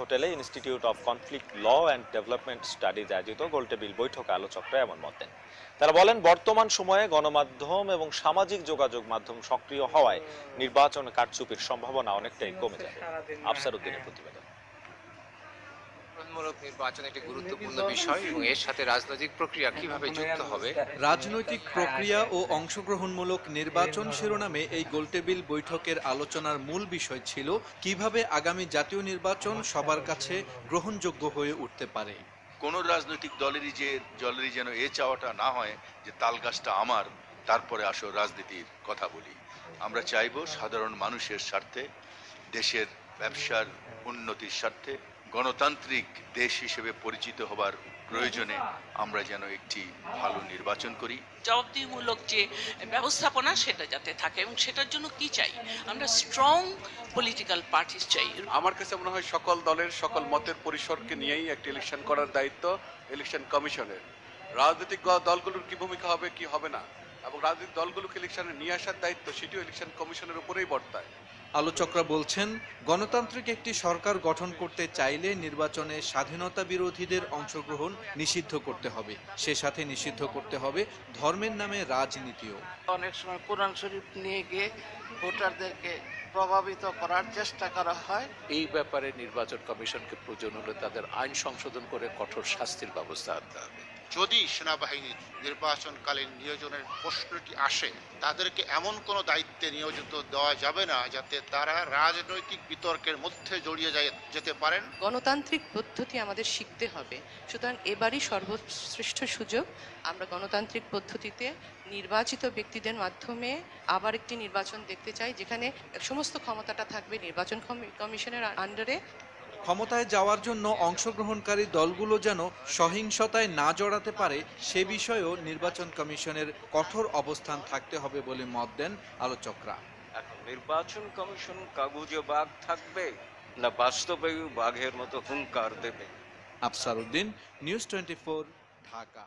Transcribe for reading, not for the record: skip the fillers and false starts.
হোটেলে institute of conflict law and development studies আয়োজিত গোলটেবিল বৈঠকে আলোচকরা এমন মত দেন। তারা বলেন, বর্তমান সময়ে গণমাধ্যম এবং সামাজিক যোগাযোগ মাধ্যম সক্রিয় হওয়ায় নির্বাচন কারচুপির সম্ভাবনা অনেকটাই কমে যাবে। আফসার উদ্দিনের প্রতিবেদন। মূলক নির্বাচন একটি গুরুত্বপূর্ণ বিষয় এবং এর সাথে রাজনৈতিক প্রক্রিয়া কিভাবে যুক্ত হবে। রাজনৈতিক প্রক্রিয়া ও অংশগ্রহণমূলক নির্বাচন শিরোনামে এই গোলটেবিল বৈঠকের আলোচনার মূল বিষয় ছিল কিভাবে আগামী জাতীয় নির্বাচন সবার কাছে গ্রহণযোগ্য হয়ে উঠতে পারে। কোন রাজনৈতিক দলেরই যেন এ চাওয়াটা না হয় যে তাল গাছটা আমার, তারপরে আসো রাজনীতির কথা বলি। আমরা চাইব সাধারণ মানুষের স্বার্থে, দেশের ব্যবসার উন্নতির স্বার্থে, গণতান্ত্রিক দেশ হিসেবে পরিচিত হবার প্রয়োজনে আমরা যেন একটি ভালো নির্বাচন করি। জবাবদিহিমূলক যে ব্যবস্থাপনা সেটা যাতে থাকে, এবং সেটার জন্য কি চাই, আমরা স্ট্রং পলিটিক্যাল পার্টি চাই। আমার কাছে মনে হয় সকল দলের সকল মতের পরিসরকে নিয়েই একটি ইলেকশন করার দায়িত্ব ইলেকশন কমিশনের। রাজনৈতিক দলগুলোর কি ভূমিকা হবে কি হবে না, এবং রাজনৈতিক দলগুলোকে ইলেকশনে নিয়ে আসার দায়িত্ব সেটিও ইলেকশন কমিশনের উপরেই বর্তায়। আলোচকরা বলছেন, গণতান্ত্রিক একটি সরকার গঠন করতে চাইলে নির্বাচনে স্বাধীনতা বিরোধীদের অংশগ্রহণ নিষিদ্ধ করতে হবে, সে সাথে নিষিদ্ধ করতে হবে ধর্মের নামে রাজনীতিও। অনেক সময় কোরআন শরীফ নিয়ে গিয়ে ভোটারদেরকে প্রভাবিত করার চেষ্টা করা হয়। এই ব্যাপারে নির্বাচন কমিশনকে প্রয়োজন হলে তাদের আইন সংশোধন করে কঠোর শাস্তির ব্যবস্থা আনতে হবে। যদি সেনাবাহিনী নির্বাচনকালীন নিয়োজনের প্রশ্নটি আসে, তাদেরকে এমন কোনো দায়িত্বে নিয়োজিত দেওয়া যাবে না যাতে তারা রাজনৈতিক বিতর্কের মধ্যে জড়িয়ে যেতে পারেন। গণতান্ত্রিক পদ্ধতি আমাদের শিখতে হবে, সুতরাং এবারই সর্বশ্রেষ্ঠ সুযোগ। আমরা গণতান্ত্রিক পদ্ধতিতে নির্বাচিত ব্যক্তিদের মাধ্যমে আবার একটি নির্বাচন দেখতে চাই, যেখানে সমস্ত ক্ষমতাটা থাকবে নির্বাচন কমিশনের আন্ডারে। ক্ষমতায় যাওয়ার জন্য অংশগ্রহণকারী দলগুলো যেন সহিংসতায় না জড়াতে পারে সে বিষয়েও নির্বাচন কমিশনের কঠোর অবস্থান থাকতে হবে বলে মত দেন আলোচকরা। এখন নির্বাচন কমিশন কাগুজে বাঘ থাকবে না বাস্তবেও বাঘের মতো হুঙ্কার দেবে? আফসার উদ্দিন, নিউজ 24, ঢাকা।